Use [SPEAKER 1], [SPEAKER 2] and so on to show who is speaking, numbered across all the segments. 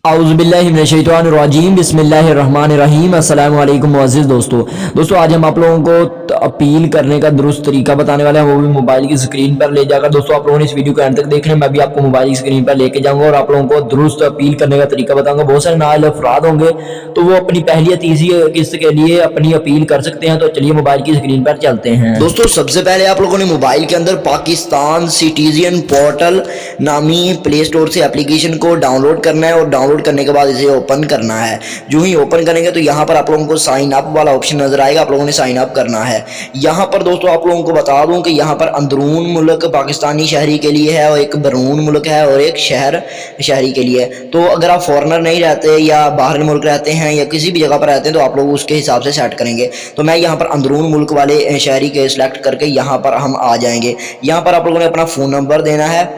[SPEAKER 1] औज़ुबिल्लाहिमिनश्शैतानिर्रजीम बिस्मिल्लाहिर्रहमानिर्रहीम। अस्सलाम वालेकुम मुअज़्ज़िज़ दोस्तों आज हम आप लोगों को अपील करने का दुरुस्त तरीका बताने वाले हैं, वो भी मोबाइल की स्क्रीन पर ले जाकर। दोस्तों आप लोगों ने इस वीडियो को एंड तक देखना है, मैं भी आपको मोबाइल की स्क्रीन पर लेके जाऊंगा और आप लोगों को दुरुस्त अपील करने का तरीका बताऊंगा। बहुत सारे नाअहल अफराद होंगे तो वो अपनी पहली या तीसरी किस्त के लिए अपनी अपील कर सकते हैं। तो चलिए मोबाइल की स्क्रीन पर चलते हैं।
[SPEAKER 2] दोस्तों सबसे पहले आप लोगों ने मोबाइल के अंदर पाकिस्तान सिटीजन पोर्टल नामी प्ले स्टोर से एप्लीकेशन को डाउनलोड करना है और डाउनलोड करने के बाद इसे ओपन करना है। जो ही ओपन करेंगे तो यहाँ पर आप लोगों को साइन अप वाला ऑप्शन नजर आएगा, आप लोगों ने साइन अप करना है। यहाँ पर दोस्तों आप लोगों को बता दूं कि यहाँ पर अंदरून मुल्क पाकिस्तानी शहरी के लिए है और एक बरून मुल्क है और एक शहरी के लिए है। तो अगर आप फॉरनर नहीं रहते या बाहर मुल्क रहते हैं या किसी भी जगह पर रहते हैं तो आप लोग उसके हिसाब से सेट करेंगे। तो मैं यहाँ पर अंदरून मुल्क वाले शहरी के सिलेक्ट करके यहाँ पर हम आ जाएंगे। यहाँ पर आप लोगों ने अपना फ़ोन नंबर देना है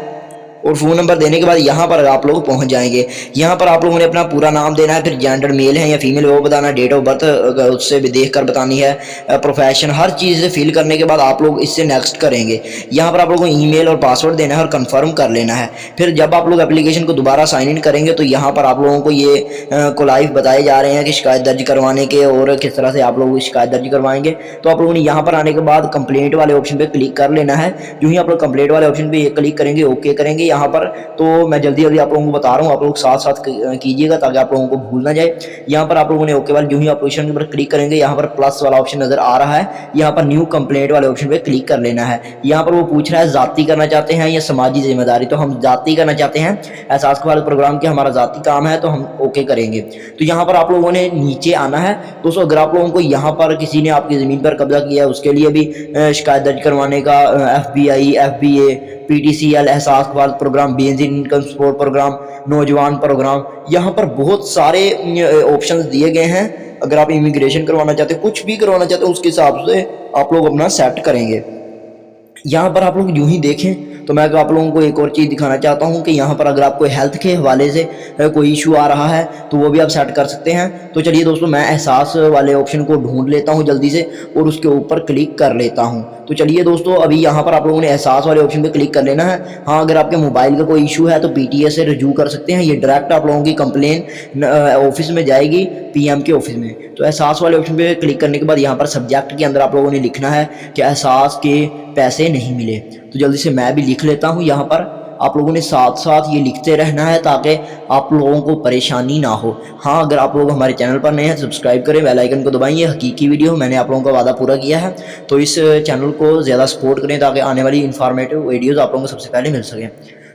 [SPEAKER 2] और फ़ोन नंबर देने के बाद यहाँ पर आप लोग पहुँच जाएंगे। यहाँ पर आप लोगों ने अपना पूरा नाम देना है, फिर जेंडर मेल है या फीमेल वो बताना, डेट ऑफ बर्थ उससे भी देख कर बतानी है, प्रोफेशन, हर चीज़ फिल करने के बाद आप लोग इससे नेक्स्ट करेंगे। यहाँ पर आप लोगों को ईमेल और पासवर्ड देना है और कंफर्म कर लेना है। फिर जब आप लोग एप्लीकेशन को दोबारा साइन इन करेंगे तो यहाँ पर आप लोगों को ये कोलाइफ बताए जा रहे हैं कि शिकायत दर्ज करवाने के और किस तरह से आप लोग शिकायत दर्ज करवाएंगे। तो आप लोगों ने यहाँ पर आने के बाद कंप्लेंट वाले ऑप्शन पर क्लिक कर लेना है। जो ही आप लोग कंप्लेंट वाले ऑप्शन पर क्लिक करेंगे, ओके करेंगे यहाँ पर, तो मैं जल्दी जल्दी आप लोगों को बता रहा हूँ, आप लोग साथ साथ कीजिएगा ताकि आप लोगों को भूल ना जाए। यहाँ पर आप लोगों ने ओके वाले जो ही ऑप्शन पर क्लिक करेंगे, यहाँ पर प्लस वाला ऑप्शन नजर आ रहा है, यहाँ पर न्यू कंप्लेंट वाले ऑप्शन पे क्लिक कर लेना है। यहाँ पर वो पूछ रहा है जाती करना चाहते हैं या समाजी जिम्मेदारी, तो हम जाती करना चाहते हैं। एहसास के वाले प्रोग्राम के हमारा जाती काम है तो हम ओके करेंगे। तो यहाँ पर आप लोगों ने नीचे आना है। दोस्तों अगर आप लोगों को यहाँ पर किसी ने आपकी ज़मीन पर कब्जा किया है उसके लिए भी शिकायत दर्ज करवाने का FBI, FBA, PTCL, एहसास के वाले program, Benazir income support program, नौजवान प्रोग्राम, यहाँ पर बहुत सारे ऑप्शंस दिए गए हैं। अगर आप इमिग्रेशन करवाना चाहते हैं, कुछ भी करवाना चाहते हैं, उसके हिसाब से आप लोग अपना सेट करेंगे। यहाँ पर आप लोग यूं ही देखें तो मैं आप लोगों को एक और चीज़ दिखाना चाहता हूँ कि यहाँ पर अगर आपको हेल्थ के हवाले से कोई इशू आ रहा है तो वो भी आप सेट कर सकते हैं। तो चलिए दोस्तों मैं एहसास वाले ऑप्शन को ढूंढ लेता हूँ जल्दी से और उसके ऊपर क्लिक कर लेता हूँ। तो चलिए दोस्तों अभी यहाँ पर आप लोगों ने एहसास वाले ऑप्शन पे क्लिक कर लेना है। हाँ अगर आपके मोबाइल का कोई इशू है तो PTS से रजू कर सकते हैं। ये डायरेक्ट आप लोगों की कंप्लेन ऑफिस में जाएगी, PM के ऑफिस में। तो एहसास वाले ऑप्शन पे क्लिक करने के बाद यहाँ पर सब्जेक्ट के अंदर आप लोगों ने लिखना है कि एहसास के पैसे नहीं मिले। तो जल्दी से मैं भी लिख लेता हूँ। यहाँ पर आप लोगों ने साथ साथ ये लिखते रहना है ताकि आप लोगों को परेशानी ना हो। हाँ अगर आप लोग हमारे चैनल पर नए हैं सब्सक्राइब करें, बेल आइकन को दबाइए। हकीकी वीडियो मैंने आप लोगों का वादा पूरा किया है, तो इस चैनल को ज़्यादा सपोर्ट करें ताकि आने वाली इन्फॉर्मेटिव वीडियोज़ आप लोगों को सबसे पहले मिल सकें।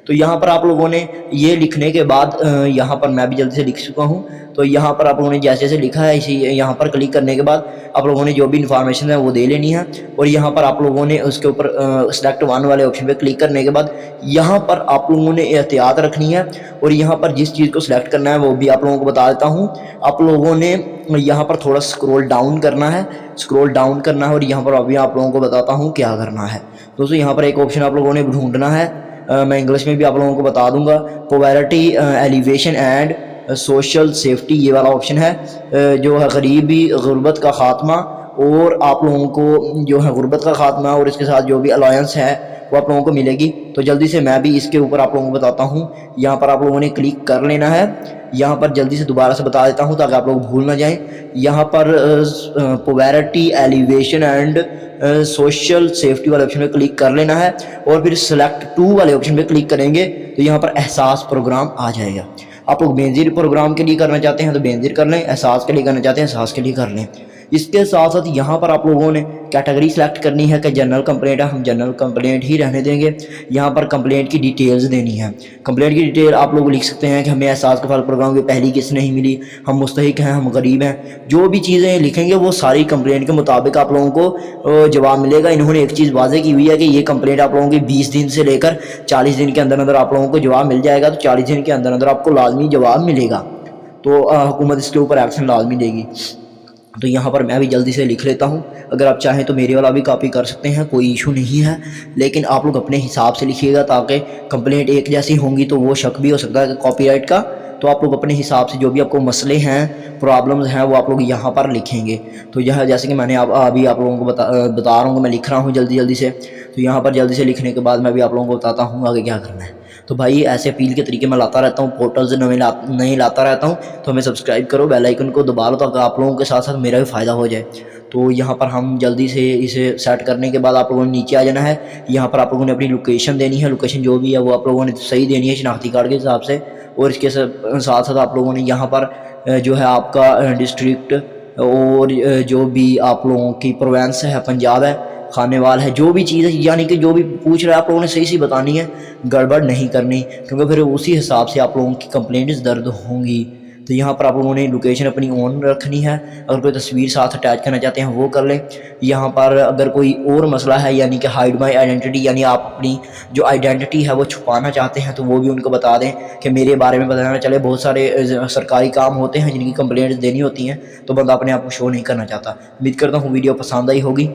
[SPEAKER 2] तो यहाँ पर आप लोगों ने ये लिखने के बाद यहाँ पर मैं भी जल्दी से लिख चुका हूँ। तो यहाँ पर आप लोगों ने जैसे जैसे लिखा है इसी यहाँ पर क्लिक करने के बाद आप लोगों ने जो भी इन्फॉर्मेशन है वो दे लेनी है। और यहाँ पर आप लोगों ने उसके ऊपर सेलेक्ट वन वाले ऑप्शन पे क्लिक करने के बाद यहाँ पर आप लोगों ने एहतियात रखनी है और यहाँ पर जिस चीज़ को सिलेक्ट करना है वो भी आप लोगों को बता देता हूँ। आप लोगों ने यहाँ पर थोड़ा स्क्रॉल डाउन करना है, स्क्रॉल डाउन करना है और यहाँ पर अभी आप लोगों को बताता हूँ क्या करना है। दोस्तों यहाँ पर एक ऑप्शन आप लोगों ने ढूंढना है, मैं इंग्लिश में भी आप लोगों को बता दूंगा। Poverty alleviation and social safety ये वाला ऑप्शन है जो है गरीबी गुर्बत का खात्मा, और आप लोगों को जो है गुर्बत का खात्मा और इसके साथ जो भी अलायंस है वो आप लोगों को मिलेगी। तो जल्दी से मैं भी इसके ऊपर आप लोगों को बताता हूँ। यहाँ पर आप लोगों ने क्लिक कर लेना है। यहाँ पर जल्दी से दोबारा से बता देता हूँ ताकि आप लोग भूल ना जाएं। यहाँ पर poverty alleviation and social safety वाले ऑप्शन पे क्लिक कर लेना है और फिर सेलेक्ट 2 वाले ऑप्शन पे क्लिक करेंगे तो यहाँ पर एहसास प्रोग्राम आ जाएगा। आप लोग बेनजीर प्रोग्राम के लिए करना चाहते हैं तो बेनजीर कर लें, एहसास के लिए करना चाहते हैं एहसास के लिए कर लें। इसके साथ साथ यहाँ पर आप लोगों ने कैटेगरी सेलेक्ट करनी है कि जनरल कंप्लेंट है, हम जनरल कंप्लेंट ही रहने देंगे। यहाँ पर कंप्लेंट की डिटेल्स देनी है। कंप्लेंट की डिटेल आप लोग लिख सकते हैं कि हमें एहसास के फाल प्रोग्राम की पहली किस्त नहीं मिली, हम मुस्तहिक हैं, हम गरीब हैं। जो भी चीज़ें लिखेंगे वो सारी कंप्लेंट के मुताबिक आप लोगों को जवाब मिलेगा। इन्होंने एक चीज़ वाजे की हुई है कि ये कंप्लेंट आप लोगों की 20 दिन से लेकर 40 दिन के अंदर अंदर आप लोगों को जवाब मिल जाएगा। तो 40 दिन के अंदर अंदर आपको लाजमी जवाब मिलेगा, तो हुकूमत इसके ऊपर एक्शन लाजमी देगी। तो यहाँ पर मैं भी जल्दी से लिख लेता हूँ। अगर आप चाहें तो मेरे वाला भी कॉपी कर सकते हैं, कोई इशू नहीं है, लेकिन आप लोग अपने हिसाब से लिखिएगा ताकि कंप्लेंट एक जैसी होंगी तो वो शक भी हो सकता है कॉपीराइट का। तो आप लोग अपने हिसाब से जो भी आपको मसले हैं, प्रॉब्लम्स हैं, वो आप लोग यहाँ पर लिखेंगे। तो यह जैसे कि मैंने अभी आप लोगों को बता रहा हूँ, मैं लिख रहा हूँ जल्दी जल्दी से। तो यहाँ पर जल्दी से लिखने के बाद मैं भी आप लोगों को बताता हूँ आगे क्या करना है। تو بھائی ایسے اپیل کے طریقے میں لاتا رہتا ہوں, پورٹلز نئے لاتا رہتا ہوں, تو ہمیں سبسکرائب کرو, بیل آئیکن کو دبا لو تاکہ آپ لوگوں کے ساتھ ساتھ میرا بھی فائدہ ہو جائے. تو یہاں پر ہم جلدی سے اسے سیٹ کرنے کے بعد آپ لوگوں نے نیچے آ جانا ہے. یہاں پر آپ لوگوں نے اپنی لوکیشن دینی ہے, لوکیشن جو بھی ہے وہ آپ لوگوں نے صحیح دینی ہے شناختی کارڈ کے حساب سے. اور اس کے ساتھ ساتھ آپ لوگوں نے یہاں پر جو ہے آپ کا ڈسٹرکٹ اور جو بھی آپ لوگوں کی پروونس ہے, پنجاب ہے, خانے وال ہے, جو بھی چیز ہے, یعنی کہ جو بھی پوچھ رہا ہے آپ لوگوں نے صحیح بتانی ہے, گڑبڑ نہیں کرنی, کیونکہ پھر اسی حساب سے آپ لوگوں کی کمپلینٹس درد ہوں گی. تو یہاں پر آپ لوگوں نے لوکیشن اپنی آن رکھنی ہے. اگر کوئی تصویر ساتھ اٹیچ کرنا چاہتے ہیں وہ کر لیں. یہاں پر اگر کوئی اور مسئلہ ہے, یعنی کہ ہائڈ مائی آئیڈینٹی, یعنی آپ اپنی جو آئیڈینٹی ہے وہ چھپانا چاہتے ہیں, تو وہ بھی ان کو بتا دیں کہ میرے بارے میں بتانا چلے. بہت سارے سرکاری کام ہوتے ہیں جن کی کمپلینٹس دینی ہوتی ہیں, تو بندہ اپنے آپ کو شو نہیں کرنا چاہتا. امید کرتا ہوں ویڈیو پسند آئی ہوگی.